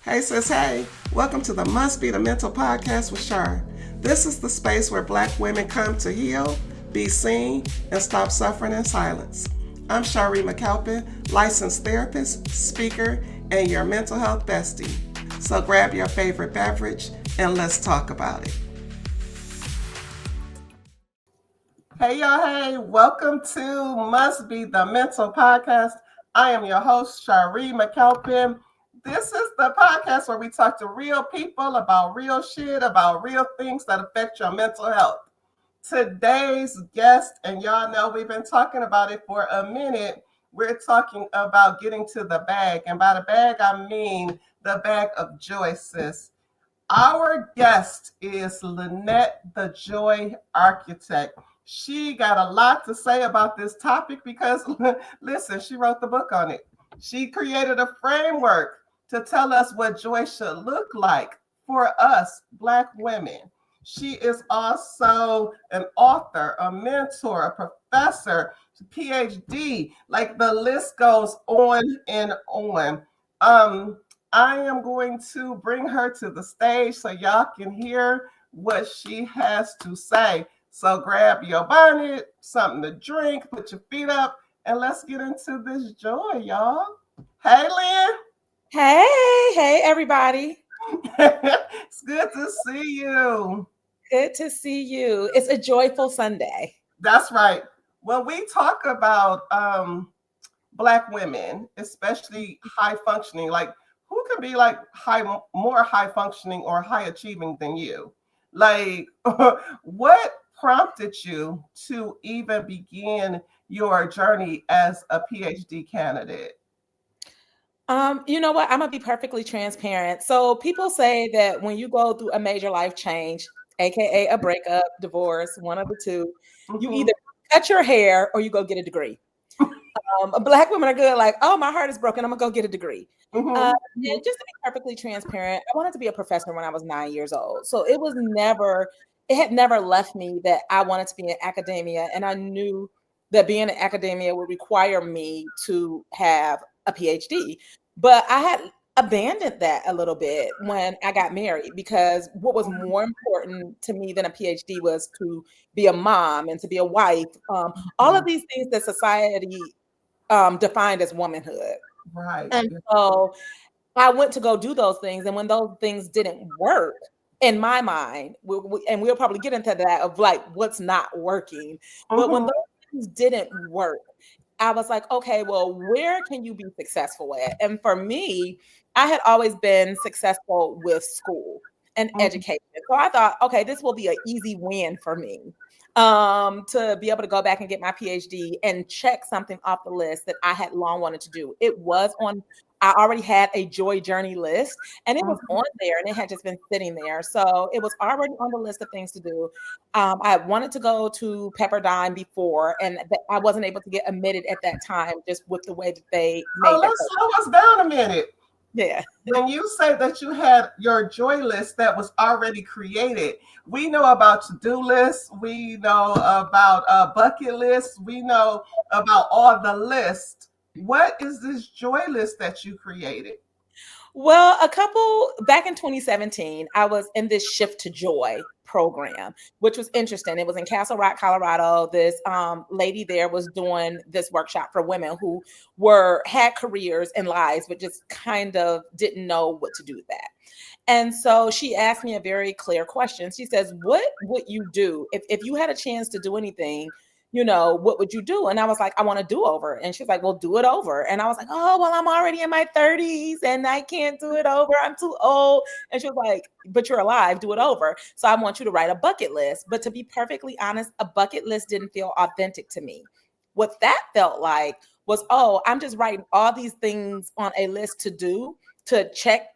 Hey sis, hey. Welcome to the Must Be the Mental podcast with Shar. This is the space where black women come to heal, be seen, and stop suffering in silence. I'm Shaaree McCalpine, licensed therapist, speaker, and your mental health bestie. So grab your favorite beverage and let's talk about it. Hey y'all, hey, welcome to Must Be the Mental podcast. I am your host, Shaaree McCalpine. This is the podcast where we talk to real people about real shit, about real things that affect your mental health. Today's guest, and y'all know we've been talking about it for a minute, we're talking about getting to the bag. And by the bag, I mean the bag of joy, sis. Our guest is Lynette, the Joy Architect. She got a lot to say about this topic because, listen, she wrote the book on it. She created a framework to tell us what joy should look like for us, Black women. She is also an author, a mentor, a professor, PhD. Like the list goes on and on. I am going to bring her to the stage so y'all can hear what she has to say. So grab your bonnet, something to drink, put your feet up, and let's get into this joy, y'all. Hey, Lynn. Hey, everybody. It's good to see you. Good to see you. It's a joyful Sunday. That's right. When we talk about Black women, especially high functioning, like who can be like more high functioning or high achieving than you? Like, what prompted you to even begin your journey as a PhD candidate? You know what? I'm gonna be perfectly transparent. So people say that when you go through a major life change, aka a breakup, divorce, one of the two, you Mm-hmm. either cut your hair or you go get a degree. Black women are good, like, oh, my heart is broken. I'm gonna go get a degree. Mm-hmm. And just to be perfectly transparent, I wanted to be a professor when I was 9 years old. So it had never left me that I wanted to be in academia. And I knew that being in academia would require me to have a PhD. But I had abandoned that a little bit when I got married because what was more important to me than a PhD was to be a mom and to be a wife. All of these things that society defined as womanhood. Right. And so I went to go do those things. And when those things didn't work, in my mind, and we'll probably get into that of like what's not working. But when Mm-hmm. those things didn't work, I was like, okay, well, where can you be successful at? And for me, I had always been successful with school and Mm-hmm. education. So I thought, okay, this will be an easy win for me to be able to go back and get my PhD and check something off the list that I had long wanted to do. I already had a joy journey list and it was on there and it had just been sitting there. So it was already on the list of things to do. I wanted to go to Pepperdine before, and I wasn't able to get admitted at that time just with the way that they So made that let's program. slow us down a minute. Yeah. When you say that you had your joy list that was already created, we know about to-do lists, we know about bucket lists, we know about all the lists. What is this joy list that you created? Well, a couple back in 2017, I was in this Shift to Joy program, which was interesting. It was in Castle Rock, Colorado. This lady there was doing this workshop for women who had careers and lives, but just kind of didn't know what to do with that. And so she asked me a very clear question. She says, what would you do if you had a chance to do anything? What would you do? And I was like, I want to do over. And she's like, well, do it over. And I was like, oh, well, I'm already in my 30s and I can't do it over. I'm too old. And she was like, but you're alive, do it over. So I want you to write a bucket list. But to be perfectly honest, a bucket list didn't feel authentic to me. What that felt like was, oh, I'm just writing all these things on a list to do to check,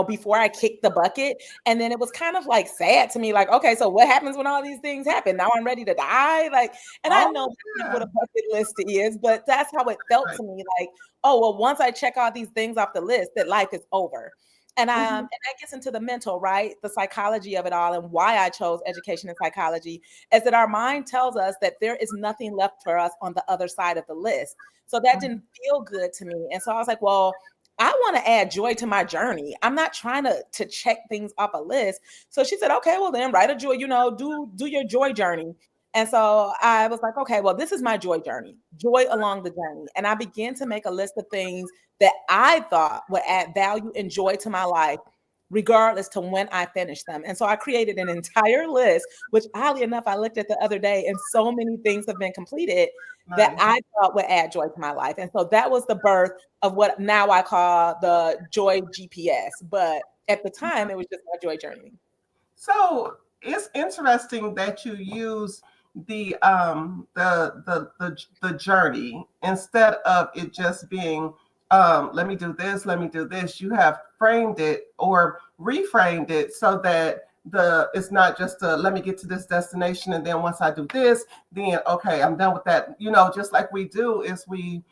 before I kick the bucket. And then it was kind of like sad to me, like, okay, so what happens when all these things happen? Now I'm ready to die. Like, and I Oh, know that's not yeah. what a bucket list is, but that's how it felt Right. to me. Like, oh, well, once I check all these things off the list, that life is over. And Mhm. that gets into the mental, right? The psychology of it all, and why I chose education and psychology is that our mind tells us that there is nothing left for us on the other side of the list. So that didn't feel good to me. And so I was like, well, I want to add joy to my journey. I'm not trying to check things off a list. So she said, okay, well then write a joy, do your joy journey. And so I was like, okay, well, this is my joy journey, joy along the journey. And I began to make a list of things that I thought would add value and joy to my life, regardless to when I finished them. And so I created an entire list, which oddly enough, I looked at the other day and so many things have been completed that Nice. I thought would add joy to my life. And so that was the birth of what now I call the Joy GPS. But at the time, it was just my joy journey. So it's interesting that you use the journey instead of it just being let me do this, let me do this. You have framed it or reframed it so that the it's not just a let me get to this destination and then once I do this, then okay, I'm done with that. Just like we do is we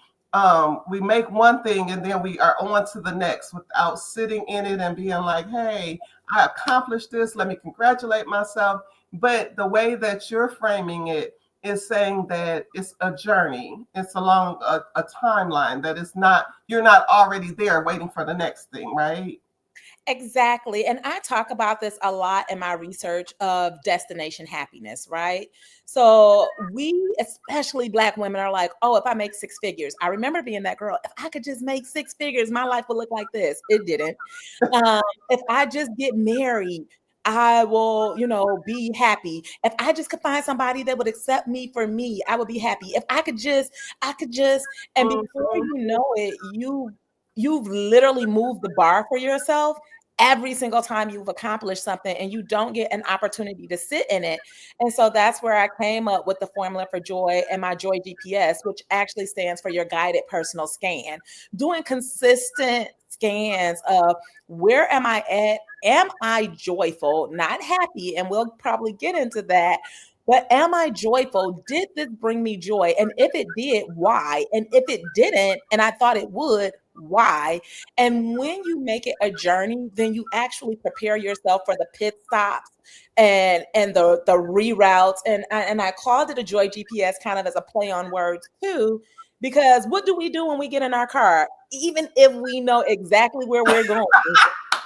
make one thing and then we are on to the next without sitting in it and being like, hey, I accomplished this. Let me congratulate myself. But the way that you're framing it is saying that it's a journey. It's along a timeline that it's not, you're not already there waiting for the next thing, right? Exactly. And I talk about this a lot in my research of destination happiness, right? So we, especially Black women, are like, oh, if I make six figures, I remember being that girl. If I could just make six figures, my life would look like this. It didn't. If I just get married, I will, be happy. If I just could find somebody that would accept me for me, I would be happy. If I could just, and before Mhm. you know it, you've literally moved the bar for yourself every single time you've accomplished something and you don't get an opportunity to sit in it. And so that's where I came up with the formula for joy and my joy GPS, which actually stands for your guided personal scan. Doing consistent scans of where am I at? Am I joyful? Not happy. And we'll probably get into that. But am I joyful? Did this bring me joy? And if it did, why? And if it didn't, and I thought it would, why? And when you make it a journey, then you actually prepare yourself for the pit stops and the reroutes. And I called it a joy GPS kind of as a play on words too, because what do we do when we get in our car? Even if we know exactly where we're going,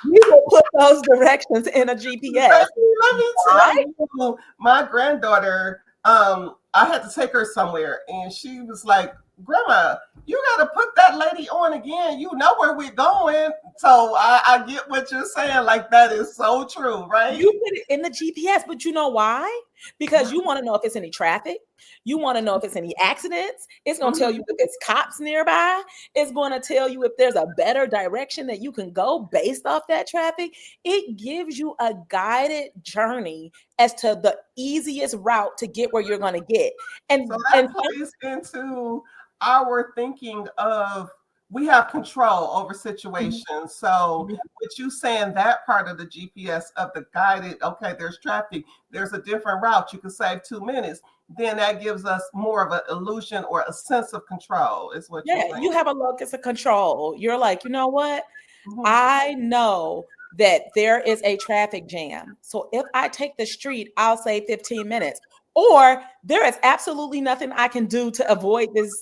we will put those directions in a GPS. Let me Why? tell you, my granddaughter, I had to take her somewhere, and she was like, "Grandma, you got to put that lady on again. You know where we're going." So I get what you're saying. Like that is so true, right? You put it in the GPS, but you know why? Because you want to know if it's any traffic. You want to know if it's any accidents. It's going to tell you if it's cops nearby. It's going to tell you if there's a better direction that you can go based off that traffic. It gives you a guided journey as to the easiest route to get where you're going to get. So And that plays into our thinking of we have control over situations. So with you saying that part of the GPS of the guided, okay, there's traffic, there's a different route, you can save 2 minutes. Then that gives us more of an illusion or a sense of control, is what you're yeah, you saying. have a locus of control. You're like, you know what? Mhm. I know that there is a traffic jam. So if I take the street, I'll save 15 minutes. Or there is absolutely nothing I can do to avoid this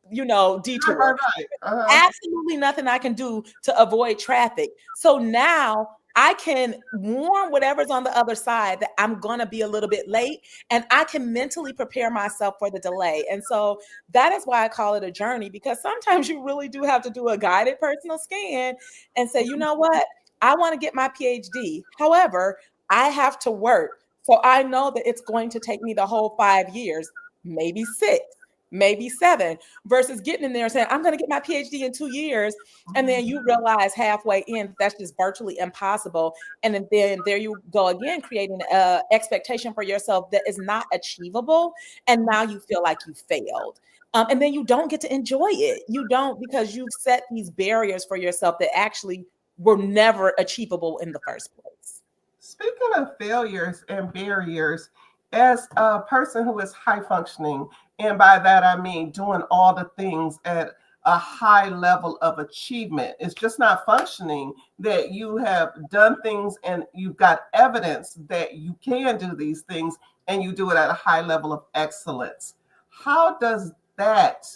Right, right, detour. right. Uh-huh. Absolutely nothing I can do to avoid traffic. So now I can warn whatever's on the other side that I'm going to be a little bit late and I can mentally prepare myself for the delay. And so that is why I call it a journey, because sometimes you really do have to do a guided personal scan and say, you know what? I want to get my PhD. However, I have to work. So I know that it's going to take me the whole 5 years, maybe six, maybe seven, versus getting in there and saying, I'm going to get my PhD in 2 years. And then you realize halfway in that's just virtually impossible. And then there you go again, creating an expectation for yourself that is not achievable. And now you feel like you failed. And then you don't get to enjoy it. You don't, because you've set these barriers for yourself that actually were never achievable in the first place. Speaking of failures and barriers, as a person who is high functioning, and by that I mean doing all the things at a high level of achievement, it's just not functioning that you have done things and you've got evidence that you can do these things and you do it at a high level of excellence. How does that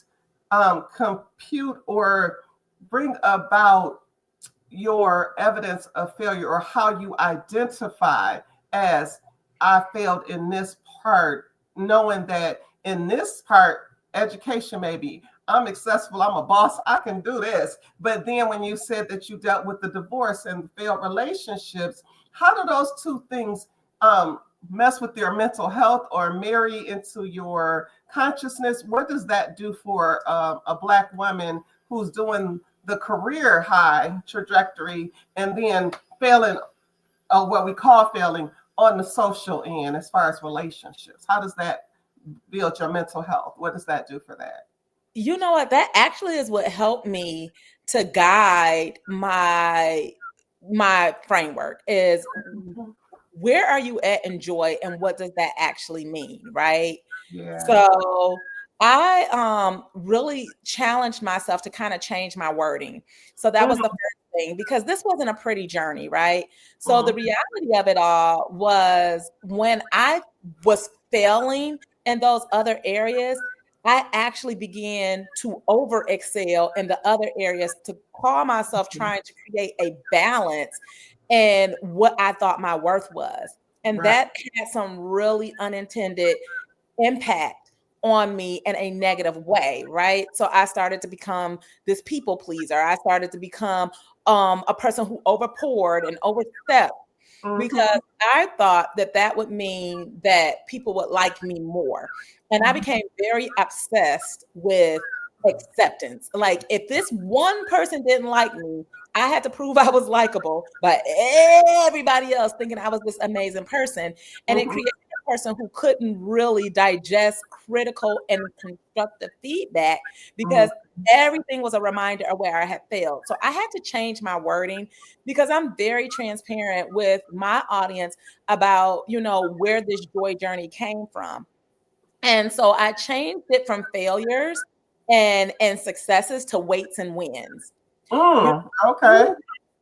compute or bring about your evidence of failure, or how you identify as I failed in this part, knowing that in this part, education maybe I'm successful, I'm a boss, I can do this. But then when you said that you dealt with the divorce and failed relationships, how do those two things mess with your mental health or marry into your consciousness? What does that do for a Black woman who's doing the career high trajectory and then failing, what we call failing on the social end as far as relationships? How does that build your mental health? What does that do for that? You know what? That actually is what helped me to guide my framework is Mhm. where are you at in joy and what does that actually mean, right? Yeah. So I really challenged myself to kind of change my wording. So that was the Mhm. first thing because this wasn't a pretty journey, right? So the Mhm. reality of it all was when I was failing in those other areas, I actually began to over excel in the other areas to call myself trying to create a balance in what I thought my worth was. And Right. that had some really unintended impact on me in a negative way, right? So I started to become this people pleaser. I started to become a person who overpoured and overstepped because Mhm. I thought that that would mean that people would like me more. And I Mhm. became very obsessed with acceptance. Like, if this one person didn't like me, I had to prove I was likable by everybody else thinking I was this amazing person. And it Mhm. created a person who couldn't really digest critical and constructive feedback because Mhm. everything was a reminder of where I had failed. So I had to change my wording because I'm very transparent with my audience about, where this joy journey came from. And so I changed it from failures and successes to weights and wins. You Okay. you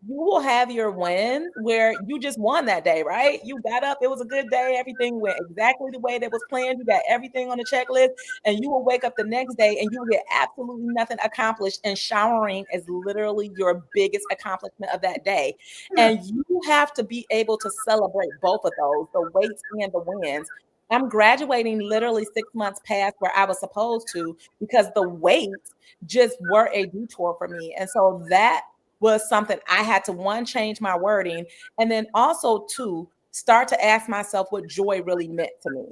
you will have your wins where you just won that day, right? You got up, it was a good day, everything went exactly the way that was planned. You got everything on the checklist, and you will wake up the next day and you will get absolutely nothing accomplished. And showering is literally your biggest accomplishment of that day. Yeah. And you have to be able to celebrate both of those, the weights and the wins. I'm graduating literally 6 months past where I was supposed to because the weights just were a detour for me. And so that was something I had to, one, change my wording, and then also two, start to ask myself what joy really meant to me.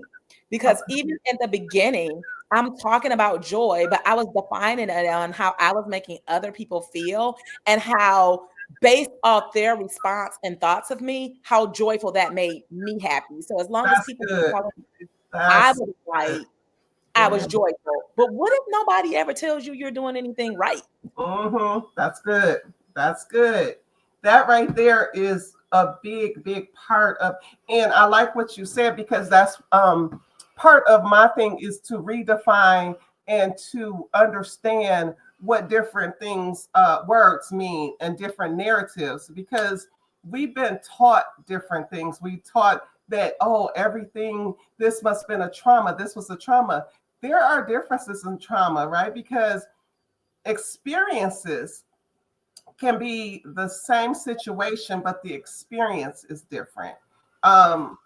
Because Okay. even in the beginning, I'm talking about joy, but I was defining it on how I was making other people feel and how, based off their response and thoughts of me, how joyful that made me happy. So as long as That's people good. were telling me I That's was good. right, I Yeah. was joyful. But what if nobody ever tells you you're doing anything right? That's good. That's good. That right there is a big, big part of, and I like what you said because that's part of my thing is to redefine and to understand what different things, words mean and different narratives because we've been taught different things. We taught that, oh, everything, this must have been a trauma. This was a trauma. There are differences in trauma, right? Because experiences can be the same situation, but the experience is different. Um,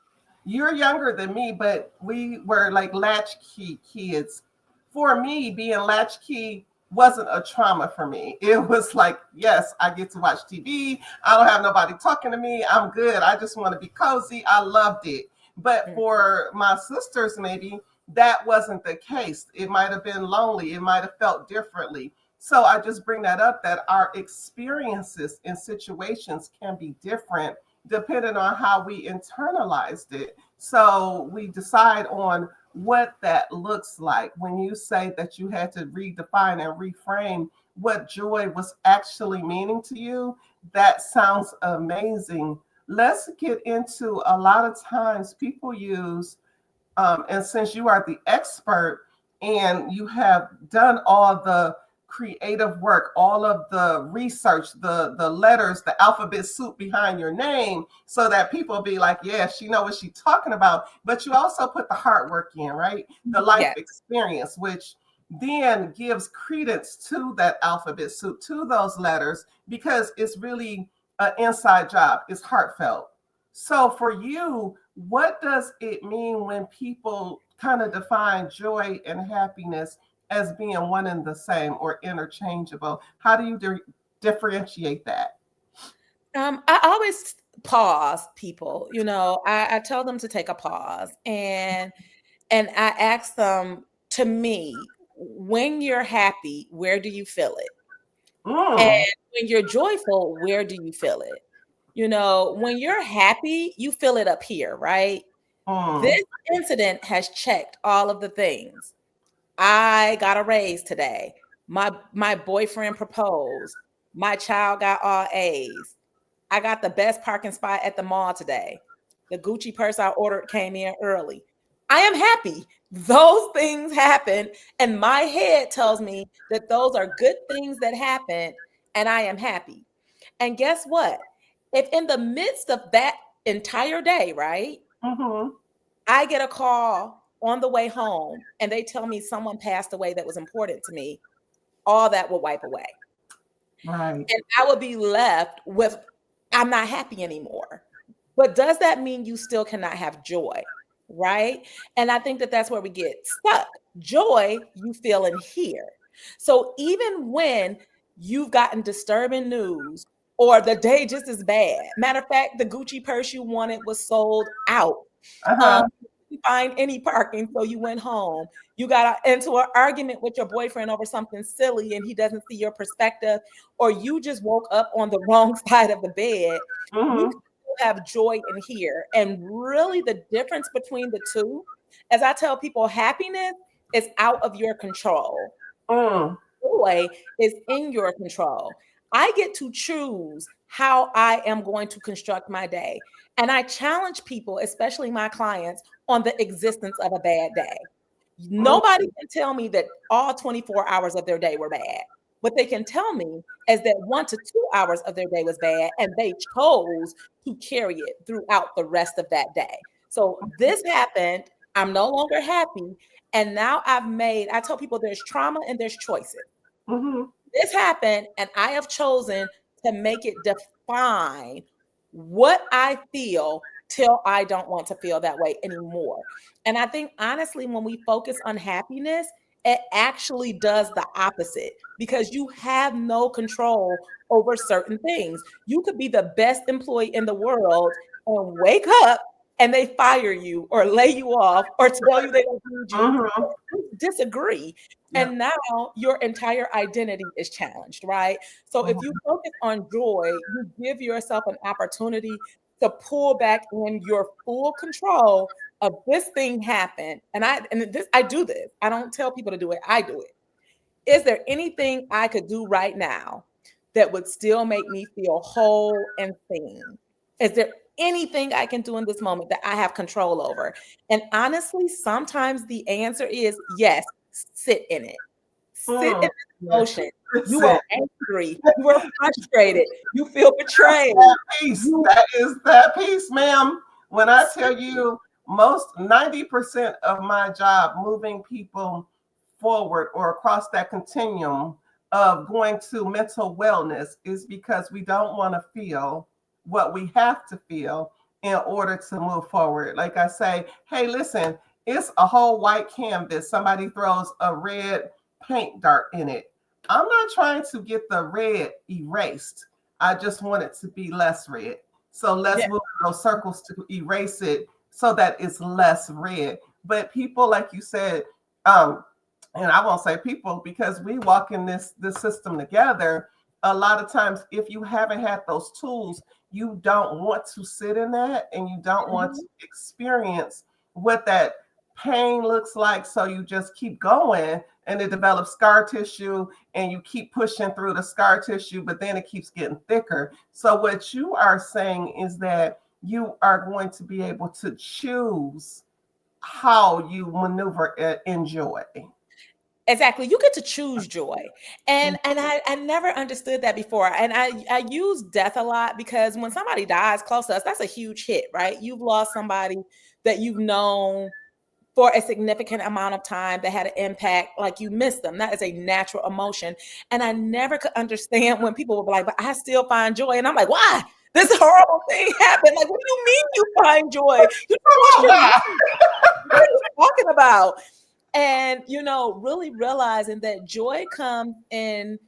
you're younger than me, but we were like latchkey kids. For me, being latchkey wasn't a trauma for me. It was like, yes, I get to watch TV. I don't have nobody talking to me. I'm good. I just want to be cozy. I loved it. But Mm. for my sisters, maybe that wasn't the case. It might have been lonely. It might have felt differently. So I just bring that up that our experiences in situations can be different depending on how we internalized it. So we decide on what that looks like. When you say that you had to redefine and reframe what joy was actually meaning to you, that sounds amazing. Let's get into, a lot of times people use, and since you are the expert and you have done all the creative work, all of the research, the letters, the alphabet soup behind your name, so that people be like, yeah, she know what she's talking about. But you also put the hard work in, right? The life Yes. experience, which then gives credence to that alphabet soup, to those letters, because it's really an inside job. It's heartfelt. So for you, what does it mean when people kind of define joy and happiness as being one and the same or interchangeable? How do you differentiate that? I always pause people, I tell them to take a pause, and I ask them, to me, when you're happy, where do you feel it? And Mm, when you're joyful, where do you feel it? When you're happy, you feel it up here, right? mm, This incident has checked all of the things. I got a raise today. My boyfriend proposed. My child got all A's. I got the best parking spot at the mall today. The Gucci purse I ordered came in early. I am happy. Those things happen. And my head tells me that those are good things that happen. And I am happy. And guess what? If in the midst of that entire day, right, mm-hmm. I get a call on the way home and they tell me someone passed away that was important to me, all that will wipe away. Right. And I will be left with, I'm not happy anymore. But does that mean you still cannot have joy? Right. And I think that that's where we get stuck. Joy, you feel in here. So even when you've gotten disturbing news or the day just is bad, matter of fact, the Gucci purse you wanted was sold out. Uh-huh. You couldn't find any parking, so you went home. You got into an argument with your boyfriend over something silly and he doesn't see your perspective, or you just woke up on the wrong side of the bed. You Mm-hmm. can still have joy in here. And really, the difference between the two, as I tell people, happiness is out of your control, Mm, joy is in your control. I get to choose how I am going to construct my day. And I challenge people, especially my clients, on the existence of a bad day. mm, Nobody can tell me that all 24 hours of their day were bad. What they can tell me is that 1 to 2 hours of their day was bad and they chose to carry it throughout the rest of that day. So this happened. I'm no longer happy. And now I tell people there's trauma and there's choices. mm-hmm. This happened, and I have chosen to make it define what I feel till I don't want to feel that way anymore. And I think honestly, when we focus on happiness, it actually does the opposite because you have no control over certain things. You could be the best employee in the world and wake up and they fire you or lay you off or tell you they don't need you Mm-hmm. or disagree. Yeah. And now your entire identity is challenged, right? So if you focus on joy, you give yourself an opportunity to pull back in your full control of this thing happened. I do this. I don't tell people to do it. I do it. Is there anything I could do right now that would still make me feel whole and seen? Is there anything I can do in this moment that I have control over? And honestly, sometimes the answer is yes, sit in it. Sit in Mm. the Yes. emotion. You are Listen, angry. You are frustrated. You feel betrayed. that piece. You That is that piece, ma'am. When I tell you most 90% of my job moving people forward or across that continuum of going to mental wellness is because we don't want to feel what we have to feel in order to move forward. Like I say, hey, listen, it's a whole white canvas. Somebody throws a red paint dart in it. I'm not trying to get the red erased. I just want it to be less red. So let's yeah, move those circles to erase it so that it's less red. But people, like you said, and I won't say people because we walk in this system together. A lot of times, if you haven't had those tools, you don't want to sit in that and you don't want to mhm, experience what that pain looks like. So you just keep going and it develops scar tissue and you keep pushing through the scar tissue, but then it keeps getting thicker. So what you are saying is that you are going to be able to choose how you maneuver in joy. exactly. You get to choose joy. And I never understood that before. And I use death a lot because when somebody dies close to us, that's a huge hit, right? You've lost somebody that you've known for a significant amount of time that had an impact, like you miss them. That is a natural emotion. And I never could understand when people would be like, but I still find joy. And I'm like, why? This horrible thing happened. Like, what do you mean you find joy? You lost your mind. What are you talking about? And really realizing that joy comes in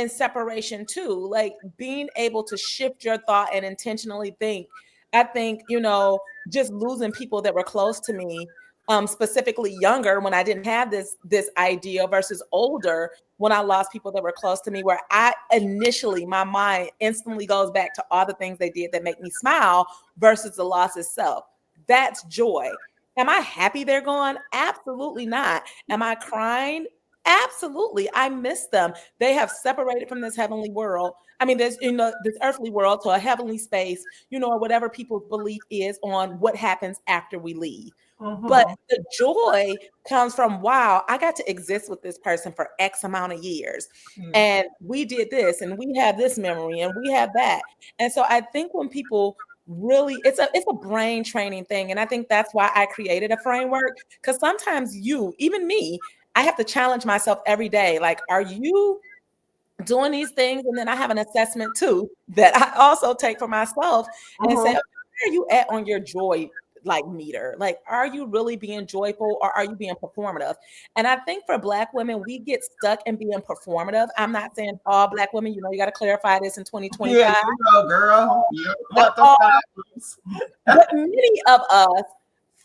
separation too, like being able to shift your thought and intentionally think. I think just losing people that were close to me, specifically younger, when I didn't have this idea, versus older when I lost people that were close to me, where I initially, my mind instantly goes back to all the things they did that make me smile versus the loss itself. That's joy. Am I happy they're gone? Absolutely not. Am I crying? Absolutely. I miss them. They have separated from this heavenly world. I mean, there's this earthly world to a heavenly space, or whatever people's belief is on what happens after we leave. But the joy comes from, wow, I got to exist with this person for X amount of years. And we did this, and we have this memory, and we have that. And so I think when people really, it's a brain training thing. And I think that's why I created a framework, because sometimes even me, I have to challenge myself every day. Like, are you doing these things? And then I have an assessment too that I also take for myself and say, where are you at on your joy meter? Like, are you really being joyful, or are you being performative? And I think for Black women, we get stuck in being performative. I'm not saying all Black women, you got to clarify this in 2025. Yeah, girl. But many of us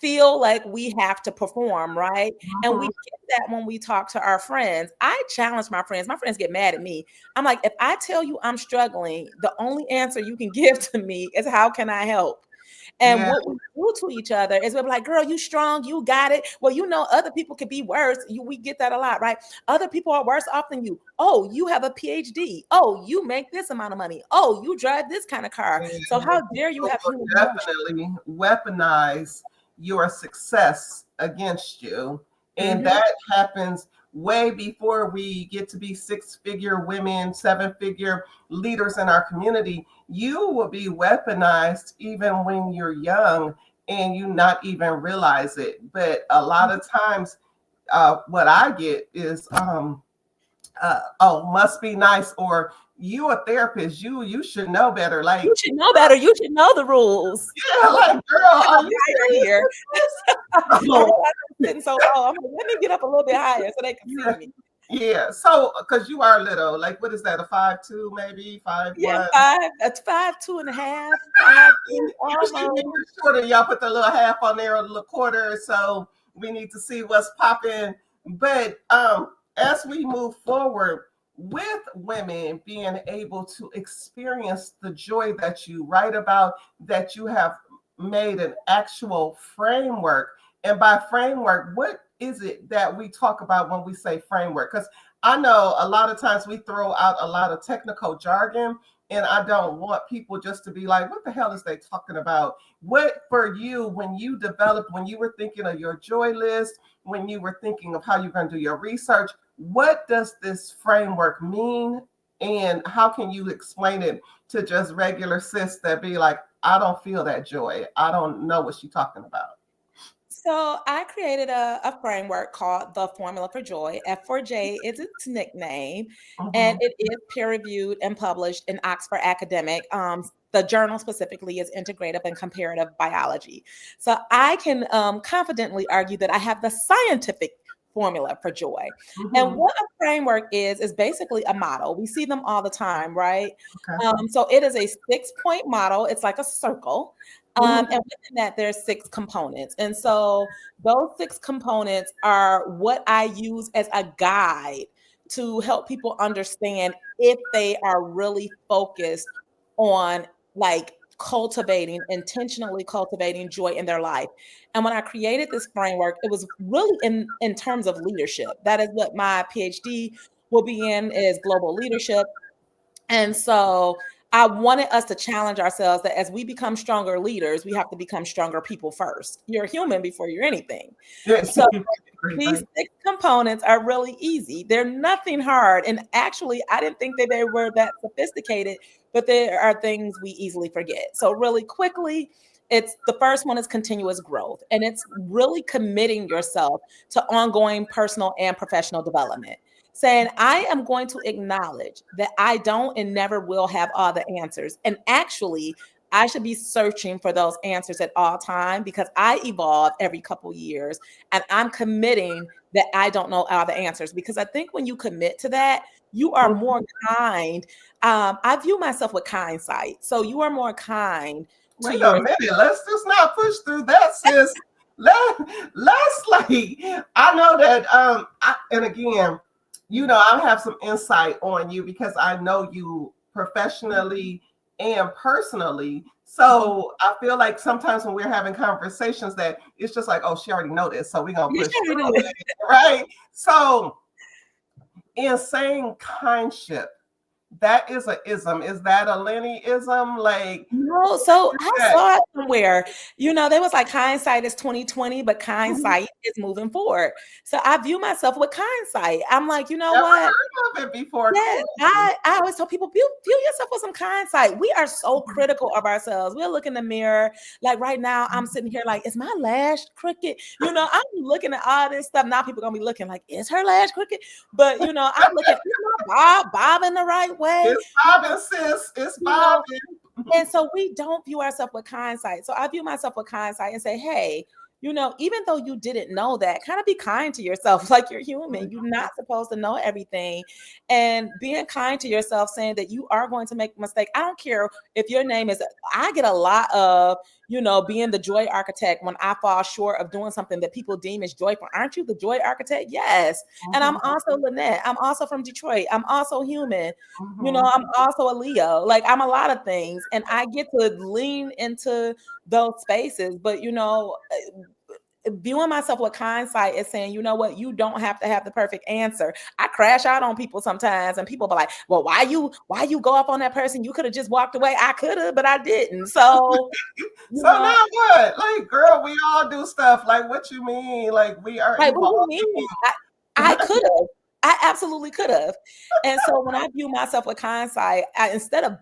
feel like we have to perform, right? And we get that when we talk to our friends. I challenge my friends. My friends get mad at me. I'm like, if I tell you I'm struggling, the only answer you can give to me is, how can I help? And what we do to each other is we're like, girl, you strong, you got it. Well, other people could be worse. We get that a lot, right? Other people are worse off than you. Oh, you have a PhD. Oh, you make this amount of money. Oh, you drive this kind of car. So how dare you have human definitely weaponize your success against you. And that happens way before we get to be 6-figure women, 7-figure leaders in our community. You will be weaponized even when you're young and you not even realize it. But a lot of times what I get is, must be nice, or you a therapist, you should know better. Like, you should know better. You should know the rules. Yeah, like, girl, are you here? I'm sitting so low. I'm like, let me get up a little bit higher so they can see me. Yeah, so because you are little, like, what is that? A 5'2", maybe 5'1"? Yeah, 5. That's 5'2 and a half. 5'2", you're shorter. Y'all put the little half on there, or the little quarter. So we need to see what's popping. But as we move forward with women being able to experience the joy that you write about, that you have made an actual framework. And by framework, what is it that we talk about when we say framework? Because I know a lot of times we throw out a lot of technical jargon, and I don't want people just to be like, what the hell is they talking about? What for you, when you developed, when you were thinking of your joy list, when you were thinking of how you're going to do your research, what does this framework mean? And how can you explain it to just regular sis that be like, I don't feel that joy. I don't know what she's talking about. So I created a framework called the Formula for Joy. F4J is its nickname, and it is peer-reviewed and published in Oxford Academic. The journal specifically is Integrative and Comparative Biology. So I can confidently argue that I have the scientific formula for joy. And what a framework is basically a model. We see them all the time, right? So it is a 6-point model. It's like a circle. And within that, there's 6 components. And so those 6 components are what I use as a guide to help people understand if they are really focused on intentionally cultivating joy in their life. And when I created this framework, it was really in terms of leadership. That is what my PhD will be in, is global leadership. And so I wanted us to challenge ourselves that as we become stronger leaders, we have to become stronger people first. You're a human before you're anything. So these 6 components are really easy. They're nothing hard. And actually, I didn't think that they were that sophisticated, but there are things we easily forget. So really quickly, it's the first one is continuous growth, and it's really committing yourself to ongoing personal and professional development. Saying, I am going to acknowledge that I don't and never will have all the answers. And actually, I should be searching for those answers at all time because I evolve every couple years, and I'm committing that I don't know all the answers. Because I think when you commit to that, you are more kind. I view myself with kind sight. So you are more kind to Wait a your. minute. Let's just not push through that, sis. Let, let's like, I know that, and again, you know, I have some insight on you because I know you professionally and personally. So I feel like sometimes when we're having conversations that it's just like, oh, she already know this, so we're gonna push through it, right? So in saying kindship, that is a ism. Is that a Lenny-ism? Like, No, so I saw it somewhere. They was like hindsight is 2020, but hindsight is moving forward. So I view myself with hindsight. I'm like, you know never what? heard of it before. Yes, Cool. I always tell people, view yourself with some hindsight. We are so critical of ourselves. We'll look in the mirror. Like right now, I'm sitting here like, is my lash crooked? I'm looking at all this stuff. Now people gonna be looking like, is her lash crooked? But I'm looking, bobbing the right way. It's bobbing, sis. It's bobbing. And so we don't view ourselves with hindsight. So I view myself with hindsight and say, hey, even though you didn't know that, kind of be kind to yourself. Like, you're human. You're not supposed to know everything. And being kind to yourself, saying that you are going to make a mistake. I don't care if your name is, I get a lot of, being the joy architect when I fall short of doing something that people deem as joyful. Aren't you the joy architect? Yes. And I'm also Lynette. I'm also from Detroit. I'm also human. I'm also a Leo. Like, I'm a lot of things. And I get to lean into those spaces. But, viewing myself with hindsight is saying, you know what, you don't have to have the perfect answer. I crash out on people sometimes, and people be like, well, why you go up on that person? You could have just walked away. I could have, but I didn't. So now what? Like, girl, we all do stuff. Like, what you mean? Like, we are right, what do you mean? I could have. I absolutely could have. And so when I view myself with hindsight,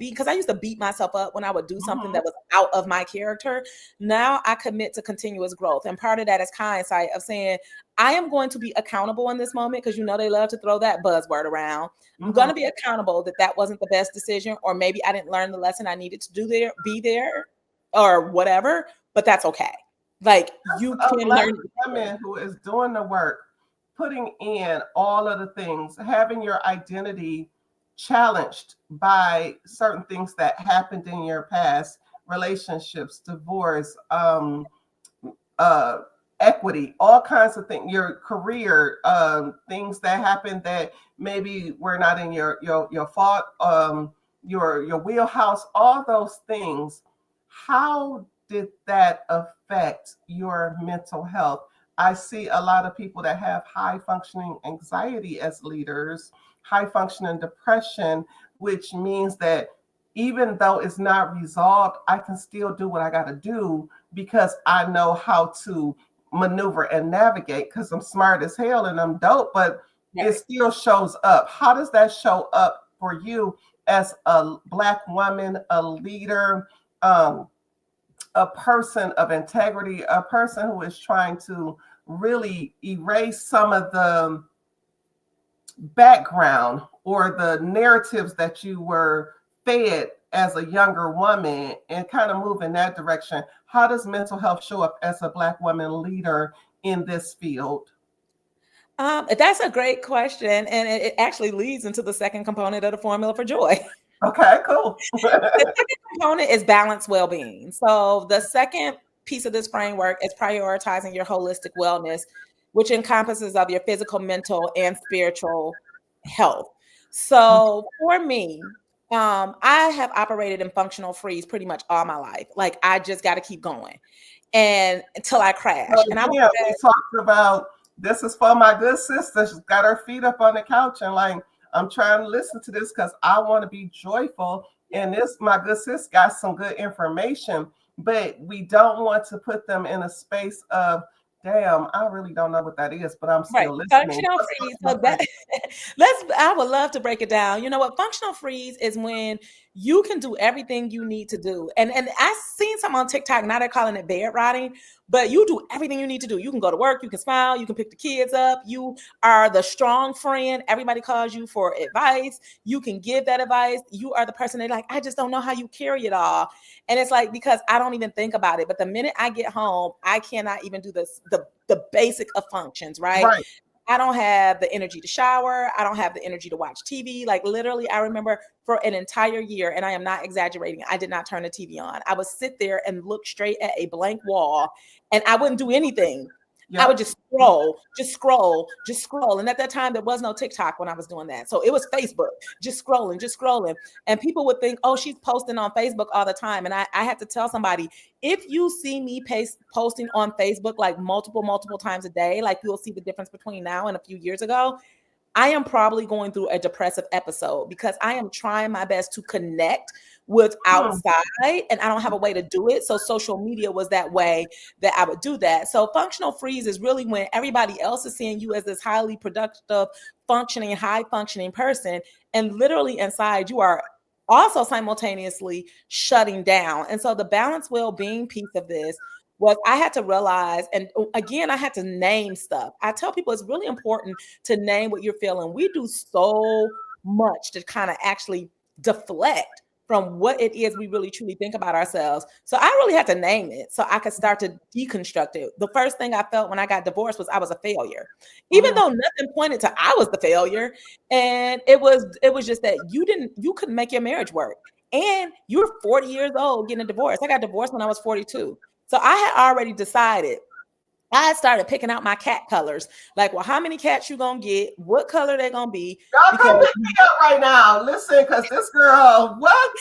because I used to beat myself up when I would do something that was out of my character. Now I commit to continuous growth. And part of that is hindsight of saying, I am going to be accountable in this moment, because they love to throw that buzzword around. I'm going to be accountable that wasn't the best decision, or maybe I didn't learn the lesson I needed to be there, or whatever, but that's okay. Like, you can learn. Woman who is doing the work, putting in all of the things, having your identity challenged by certain things that happened in your past, relationships, divorce, equity, all kinds of things, your career, things that happened that maybe were not in your fault, your wheelhouse, all those things. How did that affect your mental health? I see a lot of people that have high functioning anxiety as leaders, high functioning depression, which means that even though it's not resolved, I can still do what I got to do because I know how to maneuver and navigate, because I'm smart as hell and I'm dope, but it still shows up. How does that show up for you as a Black woman, a leader, a person of integrity, a person who is trying to really erase some of the background or the narratives that you were fed as a younger woman, and kind of move in that direction? How does mental health show up as a Black woman leader in this field? That's a great question. And it actually leads into the second component of the formula for joy. Okay, cool. The second component is balanced well-being. So the second piece of this framework is prioritizing your holistic wellness, which encompasses of your physical, mental, and spiritual health. So for me, I have operated in functional freeze pretty much all my life. Like, I just got to keep going, and until I crash. And we talked about, this is for my good sister. She's got her feet up on the couch, and like, I'm trying to listen to this because I want to be joyful. And this, my good sis, got some good information, but we don't want to put them in a space of, damn, I really don't know what that is, but I'm still listening. Functional freeze. So I would love to break it down. You know what? Functional freeze is when you can do everything you need to do. And I seen some on TikTok, now they're calling it bed rotting, but you do everything you need to do. You can go to work, you can smile, you can pick the kids up, you are the strong friend. Everybody calls you for advice. You can give that advice. You are the person they're like, I just don't know how you carry it all. And it's like, because I don't even think about it. But the minute I get home, I cannot even do this, the basic of functions, right? Right. I don't have the energy to shower. I don't have the energy to watch TV. Like literally, I remember for an entire year, and I am not exaggerating, I did not turn the TV on. I would sit there and look straight at a blank wall, and I wouldn't do anything. I would Yep. just scroll, just scroll, just scroll. And at that time, there was no TikTok when I was doing that. So it was Facebook, just scrolling, just scrolling. And people would think, oh, she's posting on Facebook all the time. And I had to tell somebody, if you see me posting on Facebook like multiple times a day, like you'll see the difference between now and a few years ago. I am probably going through a depressive episode because I am trying my best to connect with outside and I don't have a way to do it. So social media was that way that I would do that. So functional freeze is really when everybody else is seeing you as this highly productive, functioning, high functioning person. And literally inside you are also simultaneously shutting down. And so the balanced well-being piece of this was I had to realize, and again, I had to name stuff. I tell people it's really important to name what you're feeling. We do so much to kind of actually deflect from what it is we really truly think about ourselves. So I really had to name it so I could start to deconstruct it. The first thing I felt when I got divorced was I was a failure, even though nothing pointed to I was the failure. And it was just that you couldn't make your marriage work. And you were 40 years old getting a divorce. I got divorced when I was 42. So I had already decided. I had started picking out my cat colors. Like, well, how many cats you gonna get? What color they gonna be? Y'all come pick me up right now. Listen, because this girl, what?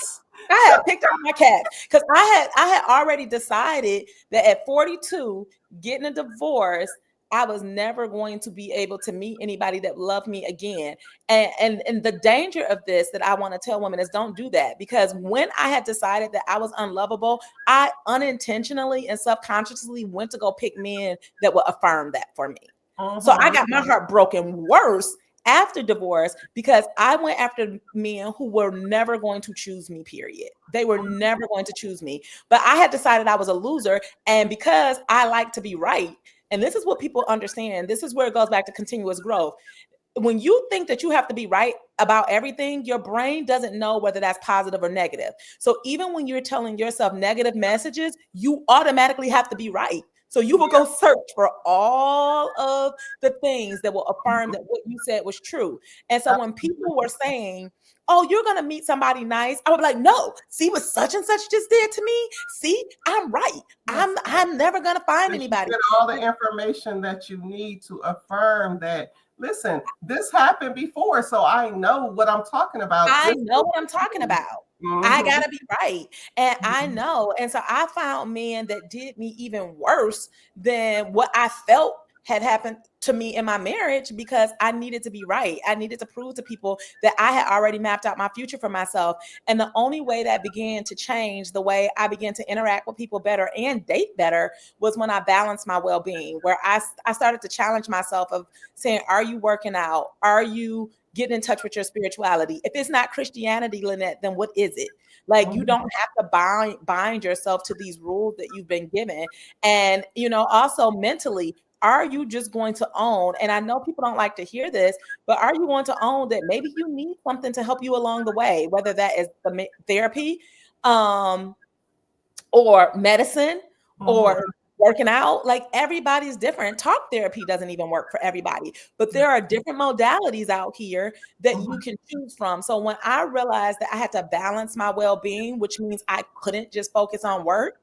I had picked out my cats because I had already decided that at 42, getting a divorce, I was never going to be able to meet anybody that loved me again. And the danger of this that I want to tell women is don't do that, because when I had decided that I was unlovable, I unintentionally and subconsciously went to go pick men that would affirm that for me. So I got my heart broken worse after divorce because I went after men who were never going to choose me, period. They were never going to choose me. But I had decided I was a loser. And because I like to be right, and this is what people understand, this is where it goes back to continuous growth. When you think that you have to be right about everything, your brain doesn't know whether that's positive or negative. So even when you're telling yourself negative messages, you automatically have to be right. So you will go search for all of the things that will affirm that what you said was true. And so when people were saying, oh, you're going to meet somebody nice, I would be like, no, see what such and such just did to me? See, I'm right. I'm never going to find anybody. Get all the information that you need to affirm that, listen, this happened before, so I know what I'm talking about. I know what I'm talking about. I gotta be right. And I know. And so I found men that did me even worse than what I felt had happened to me in my marriage because I needed to be right. I needed to prove to people that I had already mapped out my future for myself. And the only way that began to change the way I began to interact with people better and date better was when I balanced my well-being, where I started to challenge myself of saying, are you working out? Are you getting in touch with your spirituality? If it's not Christianity, Lynette, then what is it? Like, you don't have to bind yourself to these rules that you've been given. And, also mentally, are you just going to own, and I know people don't like to hear this, but are you going to own that maybe you need something to help you along the way, whether that is the therapy, or medicine, or working out? Like, everybody's different. Talk therapy doesn't even work for everybody, but there are different modalities out here that you can choose from. So when I realized that I had to balance my well-being, which means I couldn't just focus on work,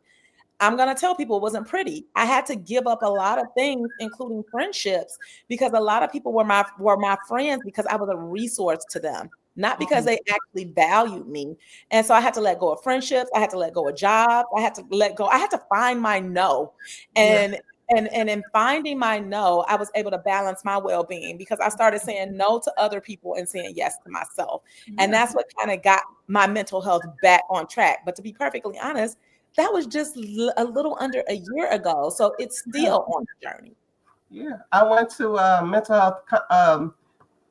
I'm going to tell people it wasn't pretty. I had to give up a lot of things, including friendships, because a lot of people were my friends because I was a resource to them, not because they actually valued me. And so I had to let go of friendships. I had to let go of jobs. I had to find my no. And in finding my no, I was able to balance my well-being because I started saying no to other people and saying yes to myself. And that's what kind of got my mental health back on track. But to be perfectly honest, that was just a little under a year ago. So it's still on the journey. Yeah. I went to a mental health,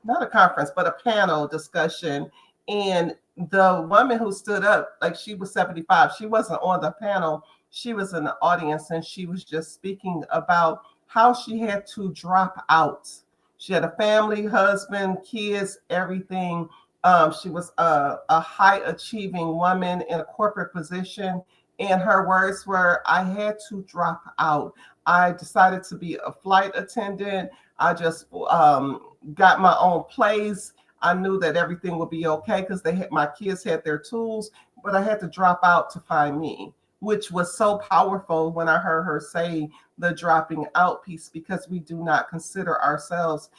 not a conference, but a panel discussion. And the woman who stood up, like she was 75, she wasn't on the panel, she was in the audience, and she was just speaking about how she had to drop out. She had a family, husband, kids, everything. She was a high achieving woman in a corporate position. And her words were, I had to drop out. I decided to be a flight attendant. I just got my own place. I knew that everything would be okay because my kids had their tools, but I had to drop out to find me, which was so powerful when I heard her say the dropping out piece, because we do not consider ourselves.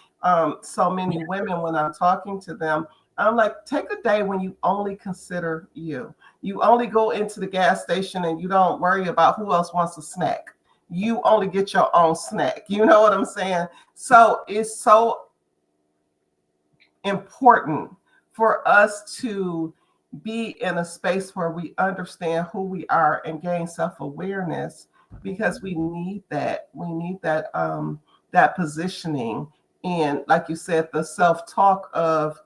So many women, when I'm talking to them, I'm like, take a day when you only consider you. You only go into the gas station and you don't worry about who else wants a snack. You only get your own snack. You know what I'm saying? So it's so important for us to be in a space where we understand who we are and gain self-awareness, because we need that. We need that positioning. And like you said, the self-talk of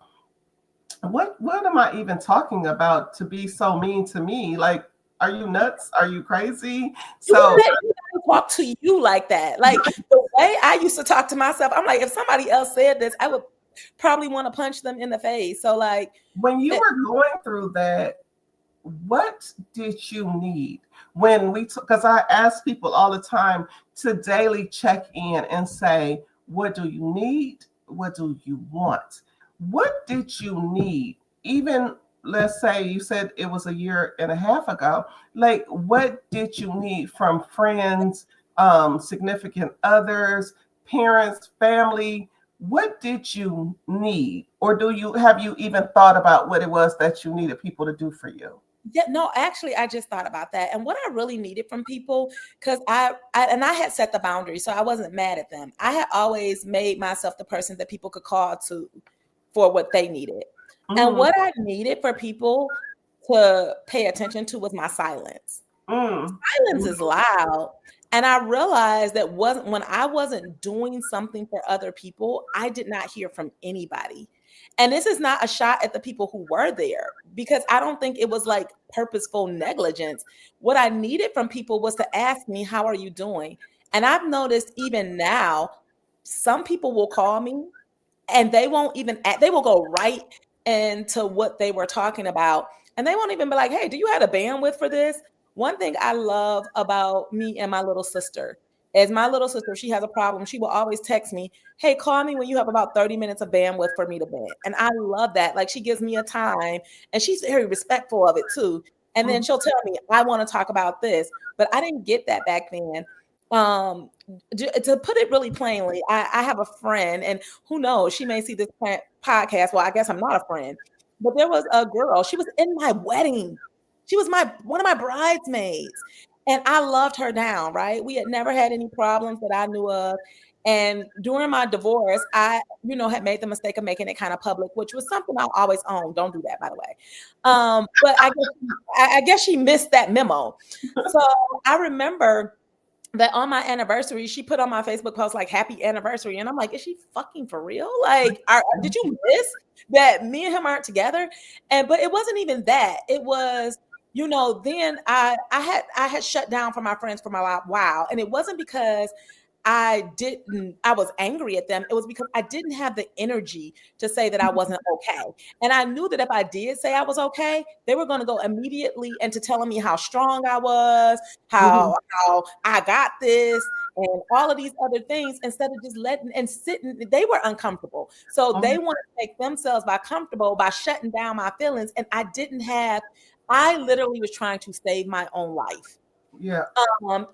what am I even talking about to be so mean to me? Like, are you nuts? Are you crazy? So You talk to you like that. Like the way I used to talk to myself, I'm like, if somebody else said this, I would probably want to punch them in the face. So like, when you were going through that, what did you need when because I ask people all the time to daily check in and say, what do you need? What do you want? What did you need? Even, let's say you said it was a year and a half ago, like what did you need from friends, significant others, parents, family? What did you need? Or have you even thought about what it was that you needed people to do for you? yeah, no, actually, I just thought about that. And what I really needed from people, because I had set the boundaries, so I wasn't mad at them. I had always made myself the person that people could call to for what they needed. And Mm, what I needed for people to pay attention to was my silence. mm, Silence is loud. And I realized that wasn't when I wasn't doing something for other people, I did not hear from anybody. And this is not a shot at the people who were there, because I don't think it was like purposeful negligence. What I needed from people was to ask me, how are you doing? And I've noticed even now, some people will call me and they won't even they will go right into what they were talking about, and they won't even be like, hey, do you have a bandwidth for this? One thing I love about me and my little sister is my little sister, if she has a problem, she will always text me, hey, call me when you have about 30 minutes of bandwidth for me to vent. And I love that. Like, she gives me a time, and she's very respectful of it too. And then mm, she'll tell me, I want to talk about this. But I didn't get that back then. um to put it really plainly, I have a friend, and who knows, she may see this podcast. Well, I guess I'm not a friend, but there was a girl. She was in my wedding. She was one of my bridesmaids, and I loved her down. Right, we had never had any problems that I knew of. And during my divorce, I, had made the mistake of making it kind of public, which was something I'll always own. Don't do that, by the way. But I guess she missed that memo. So I remember that on my anniversary, she put on my Facebook post like happy anniversary. And I'm like, is she fucking for real? Like, did you miss that me and him aren't together? But it wasn't even that. It was, then I had shut down from my friends for my while. And it wasn't because I was angry at them. It was because I didn't have the energy to say that I wasn't okay. And I knew that if I did say I was okay, they were going to go immediately into telling me how strong I was, mhm, how I got this, and all of these other things, instead of just letting and sitting. They were uncomfortable. So mhm. they wanted to make themselves comfortable by shutting down my feelings. And I literally was trying to save my own life. Yeah.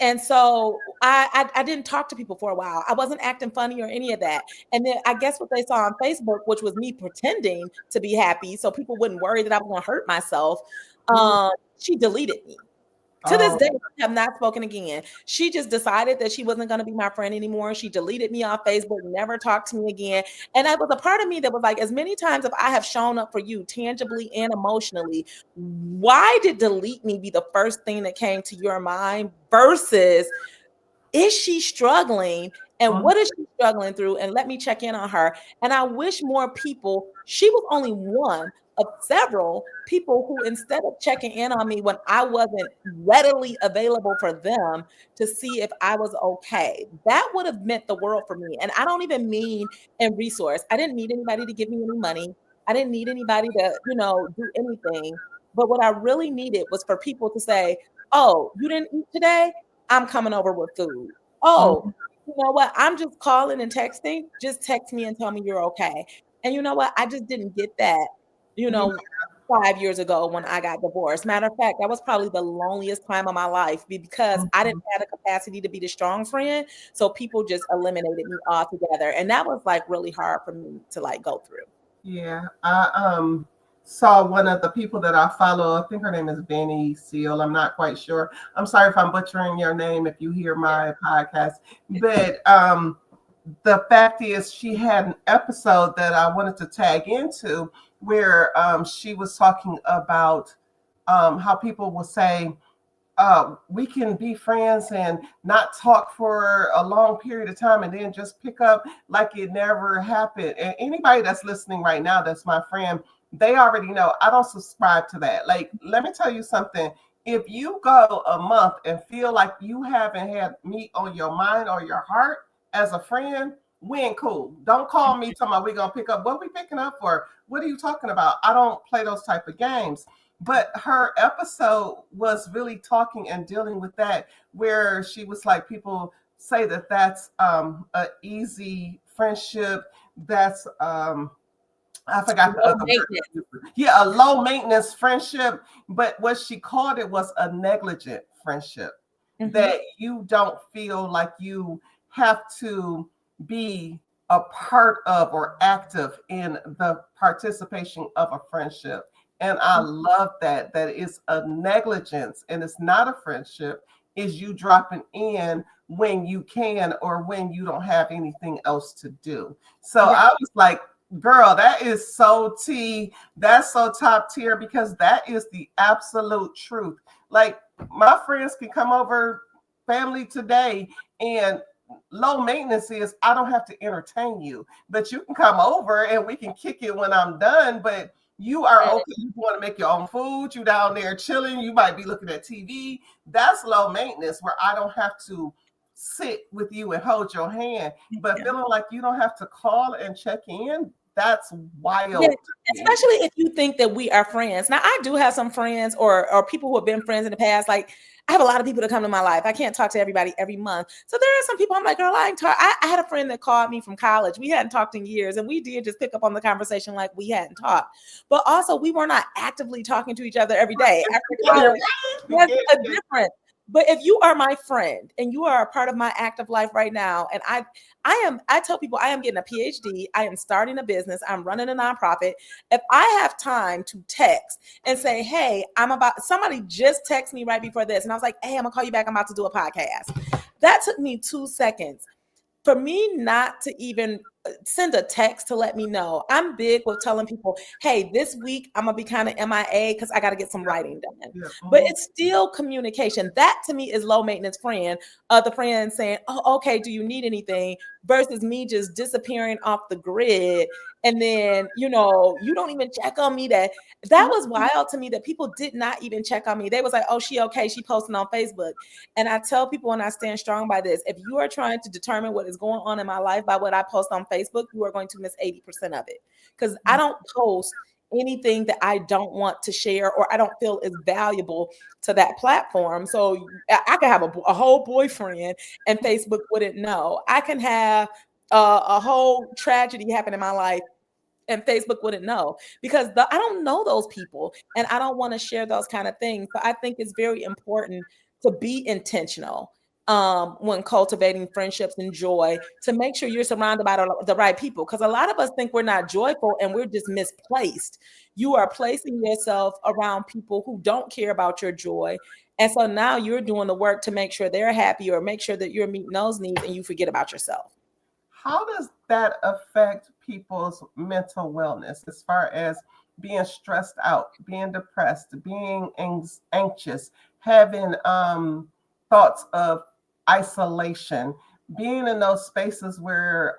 And so I didn't talk to people for a while. I wasn't acting funny or any of that. And then I guess what they saw on Facebook, which was me pretending to be happy so people wouldn't worry that I was going to hurt myself, Mhm. she deleted me. To this Oh, day, we have not spoken again. She just decided that she wasn't going to be my friend anymore. She deleted me off Facebook, never talked to me again. And that was a part of me that was like, as many times as I have shown up for you tangibly and emotionally, why did delete me be the first thing that came to your mind versus, is she struggling? and what is she struggling through, and let me check in on her. And I wish more people, she was only one of several people who, instead of checking in on me when I wasn't readily available for them to see if I was okay, that would have meant the world for me. And I don't even mean in resource. I didn't need anybody to give me any money. I didn't need anybody to, do anything. But what I really needed was for people to say, oh, you didn't eat today? I'm coming over with food. Oh, you know what? I'm just calling and texting. Just text me and tell me you're okay. And you know what? I just didn't get that, you Yeah. know, 5 years ago when I got divorced. Matter of fact, that was probably the loneliest time of my life because I didn't have the capacity to be the strong friend. So people just eliminated me altogether. And that was like really hard for me to like go through. Yeah, I saw one of the people that I follow. I think her name is Benny Seal. I'm not quite sure. I'm sorry if I'm butchering your name if you hear my podcast. But the fact is, she had an episode that I wanted to tag into where she was talking about how people will say, we can be friends and not talk for a long period of time and then just pick up like it never happened. And anybody that's listening right now that's my friend, they already know I don't subscribe to that. Like, let me tell you something. If you go a month and feel like you haven't had me on your mind or your heart as a friend, we ain't cool. Don't call me talking about we gonna pick up. What are we picking up for? What are you talking about? I don't play those type of games. But her episode was really talking and dealing with that, where she was like, people say that that's a easy friendship. That's I forgot the Low other maintenance. word. Yeah, a low maintenance friendship. But what she called it was a negligent friendship, that you don't feel like you have to be a part of or active in the participation of a friendship. And I love that it's a negligence and it's not a friendship, is you dropping in when you can or when you don't have anything else to do. So Right. I was like, girl, that is so T. That's so top tier, because that is the absolute truth. Like, my friends can come over, family today, and low maintenance is I don't have to entertain you, but you can come over and we can kick it when I'm done. But you are Right. okay. You want to make your own food. You down there chilling. You might be looking at TV. That's low maintenance, where I don't have to sit with you and hold your hand. But Yeah. feeling like you don't have to call and check in, that's wild Yeah, to me. especially if you think that we are friends. Now, I do have some friends or people who have been friends in the past. Like, I have a lot of people that come to my life. I can't talk to everybody every month. So there are some people I'm like, girl, I ain't talk. I had a friend that called me from college. We hadn't talked in years, and we did just pick up on the conversation like we hadn't talked. But also, we were not actively talking to each other every day after college. That's a difference. But if you are my friend and you are a part of my active life right now, and I tell people I am getting a PhD, I am starting a business, I'm running a nonprofit. If I have time to text and say, hey, somebody just texted me right before this, and I was like, hey, I'm gonna call you back, I'm about to do a podcast. That took me 2 seconds. For me not to even send a text to let me know, I'm big with telling people, hey, this week I'm gonna be kind of MIA because I got to get some writing done. Yeah. But it's still communication. That to me is low maintenance friend. The friend saying, oh, okay, do you need anything? Versus me just disappearing off the grid. And then, you don't even check on me. That was wild to me, that people did not even check on me. They was like, oh, she okay, she posting on Facebook. And I tell people, and I stand strong by this, if you are trying to determine what is going on in my life by what I post on Facebook, you are going to miss 80% of it. Because I don't post anything that I don't want to share or I don't feel is valuable to that platform. So I could have a whole boyfriend and Facebook wouldn't know. I can have a whole tragedy happen in my life and Facebook wouldn't know, because I don't know those people and I don't want to share those kind of things. So I think it's very important to be intentional when cultivating friendships and joy, to make sure you're surrounded by the right people. Because a lot of us think we're not joyful and we're just misplaced. You are placing yourself around people who don't care about your joy. And so now you're doing the work to make sure they're happy or make sure that you're meeting those needs, and you forget about yourself. How does that affect people's mental wellness as far as being stressed out, being depressed, being anxious, having thoughts of isolation? being in those spaces where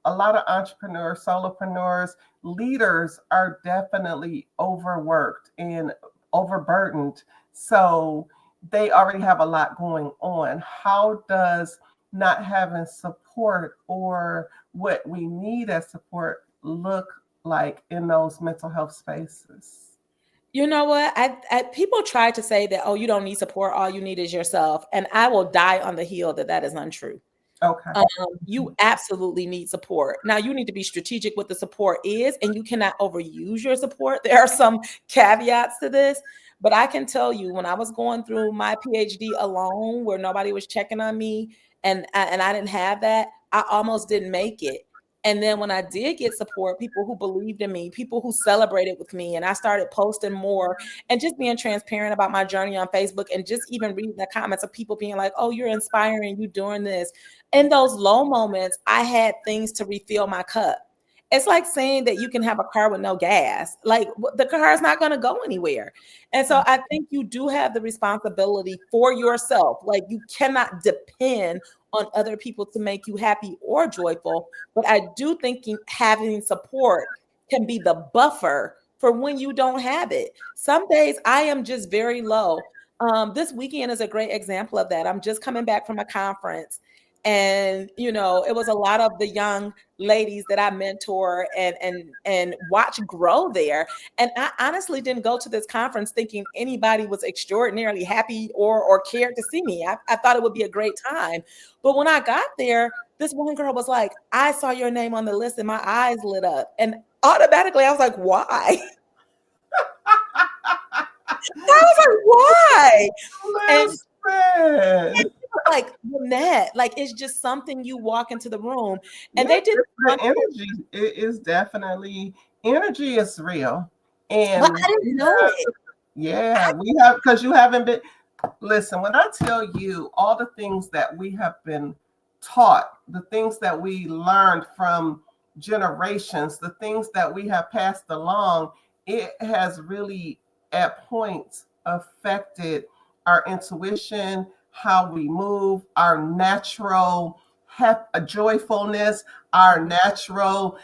a lot of entrepreneurs, solopreneurs, leaders are definitely overworked and overburdened. So they already have a lot going on. How does not having support or what we need as support look like in those mental health spaces? You know what? People try to say that, oh, you don't need support. All you need is yourself. And I will die on the hill that that is untrue. Okay. You absolutely need support. Now, you need to be strategic what the support is, and you cannot overuse your support. There are some caveats to this, but I can tell you when I was going through my PhD alone, where nobody was checking on me, and I didn't have that, I almost didn't make it. And then when I did get support, people who believed in me, people who celebrated with me, and I started posting more and just being transparent about my journey on Facebook, and just even reading the comments of people being like, oh, you're inspiring, you doing this. In those low moments, I had things to refill my cup. It's like saying that you can have a car with no gas. Like the car is not going to go anywhere. And so I think you do have the responsibility for yourself. Like you cannot depend on other people to make you happy or joyful. But I do think having support can be the buffer for when you don't have it. Some days I am just very low. This weekend is a great example of that. I'm just coming back from a conference, and it was a lot of the young ladies that I mentor and watch grow there. And I honestly didn't go to this conference thinking anybody was extraordinarily happy or cared to see me. I thought it would be a great time. But when I got there, this one girl was like, I saw your name on the list and my eyes lit up. And automatically I was like, why? I was like, why? And Listen. like Lynette, like it's just something you walk into the room, and Yeah, they did the energy is definitely energy is real. but And I didn't know it. yeah, we have because you haven't been listen, when I tell you all the things that we have been taught, the things that we learned from generations, the things that we have passed along, it has really at points affected our intuition, how we move, our natural joyfulness, our natural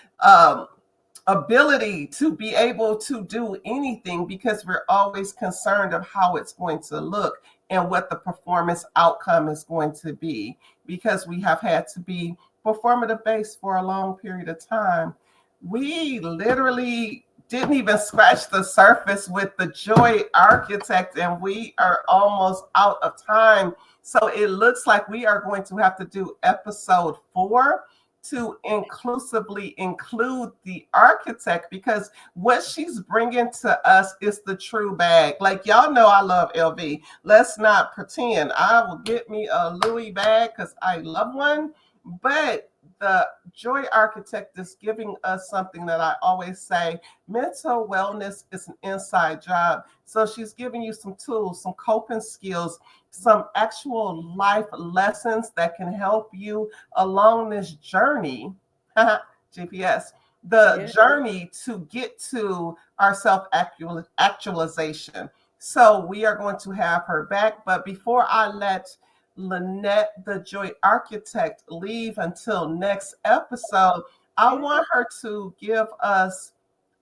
ability to be able to do anything because we're always concerned of how it's going to look and what the performance outcome is going to be because we have had to be performative based for a long period of time. We literally didn't even scratch the surface with the joy architect and we are almost out of time. So it looks like we are going to have to do episode 4 to inclusively include the architect because what she's bringing to us is the true bag. Like y'all know I love LV. Let's not pretend. I will get me a Louis bag because I love one, but the joy architect is giving us something that I always say mental wellness is an inside job. So she's giving you some tools, some coping skills, some actual life lessons that can help you along this journey. GPS, the Yeah. journey to get to our self actualization. So we are going to have her back. But before I let Lynette, the Joy Architect, leave until next episode, I want her to give us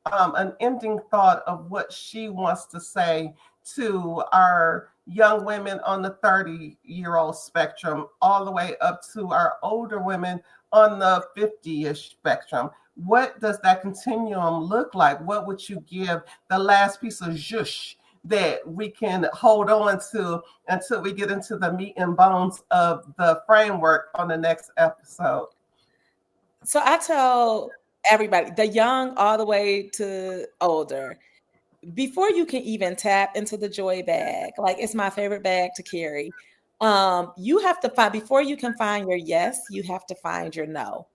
an ending thought of what she wants to say to our young women on the 30-year-old spectrum, all the way up to our older women on the 50-ish spectrum. What does that continuum look like? What would you give the last piece of zhush that we can hold on to until we get into the meat and bones of the framework on the next episode? So I tell everybody, the young all the way to older, before you can even tap into the joy bag, like it's my favorite bag to carry. You have to find before you can find your yes, you have to find your no.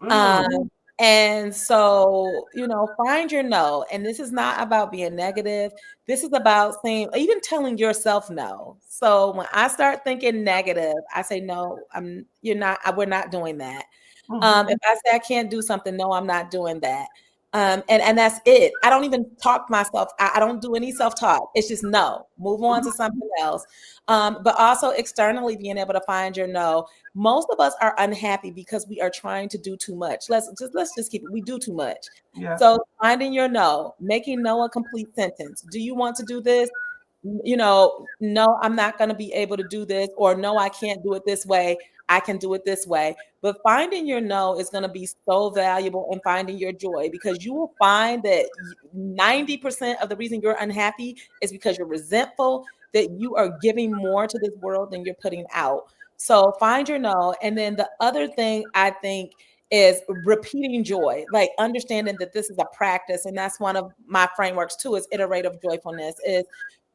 Mm, Um, and so, find your no. And this is not about being negative. This is about saying, even telling yourself no. So when I start thinking negative, I say, no, we're not doing that. If mhm, I say I can't do something, no, I'm not doing that. And that's it. I don't even talk myself. I don't do any self-talk. It's just no, move on to something else. But also externally being able to find your no. Most of us are unhappy because we are trying to do too much. Let's just keep it. We do too much. Yeah. So finding your no, making no a complete sentence. Do you want to do this? No, I'm not going to be able to do this, or no, I can't do it this way. I can do it this way. But finding your no is going to be so valuable in finding your joy, because you will find that 90% of the reason you're unhappy is because you're resentful, that you are giving more to this world than you're putting out. So find your no. And then the other thing I think is repeating joy, like understanding that this is a practice. And that's one of my frameworks too, is iterative joyfulness, is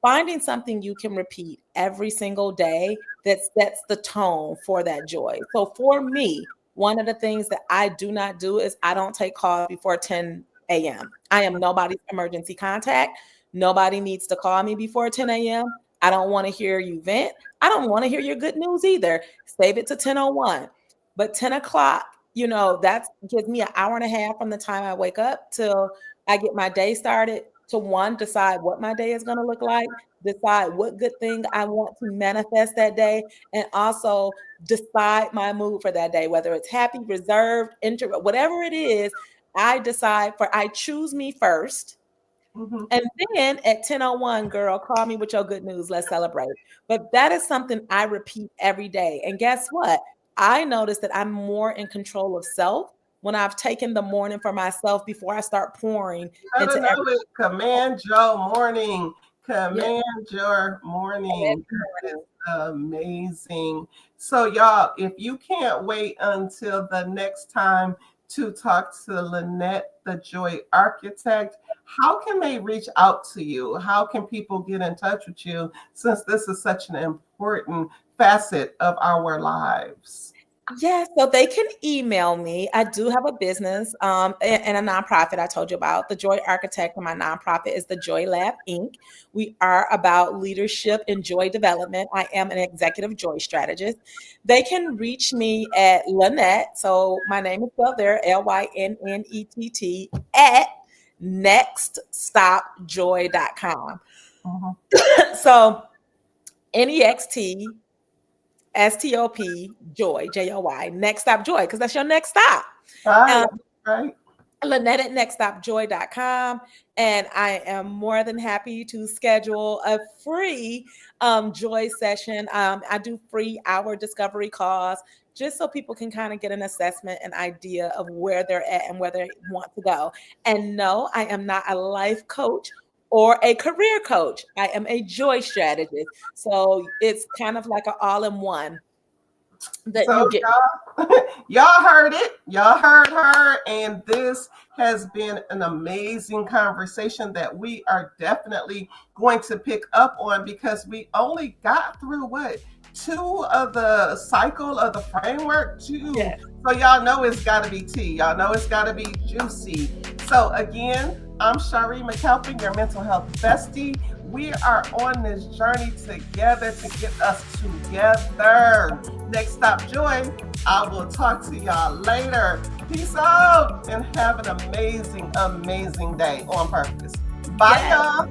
finding something you can repeat every single day that sets the tone for that joy. So for me, one of the things that I do not do is I don't take calls before 10 a.m. I am nobody's emergency contact. Nobody needs to call me before 10 a.m. I don't want to hear you vent. I don't want to hear your good news either. Save it to 10:01. But 10 o'clock, that gives me an hour and a half from the time I wake up till I get my day started, to one, decide what my day is going to look like, decide what good thing I want to manifest that day, and also decide my mood for that day, whether it's happy, reserved, whatever it is. I choose me first. Mm-hmm. And then at 10:01, girl, call me with your good news. Let's celebrate. But that is something I repeat every day. And guess what? I notice that I'm more in control of self when I've taken the morning for myself before I start pouring into everything. Command your morning. Yeah. Command your morning. That is amazing. So, y'all, if you can't wait until the next time to talk to Lynette, the Joy Architect, how can they reach out to you? How can people get in touch with you, since this is such an important facet of our lives? Yeah, so they can email me. I do have a business and a nonprofit I told you about. The Joy Architect of my nonprofit is the Joy Lab Inc. We are about leadership and joy development. I am an executive joy strategist. They can reach me at Lynette. So my name is spelled there, Lynnett, at nextstopjoy.com. Mm-hmm. So NEXT STOP joy, JOY, next stop joy, because that's your next stop. Right, right. Lynette at nextstopjoy.com. And I am more than happy to schedule a free joy session. I do free hour discovery calls just so people can kind of get an assessment and idea of where they're at and where they want to go. And no, I am not a life coach or a career coach. I am a joy strategist. So it's kind of like an all-in-one that So you get. y'all heard it. Y'all heard her. And this has been an amazing conversation that we are definitely going to pick up on, because we only got through two of the cycle of the framework. Two. Yes. So y'all know it's got to be tea. Y'all know it's got to be juicy. So again, I'm Shaaree McCalpine, your mental health bestie. We are on this journey together to get us together. Next stop, joy. I will talk to y'all later. Peace out and have an amazing, amazing day on purpose. Bye, y'all.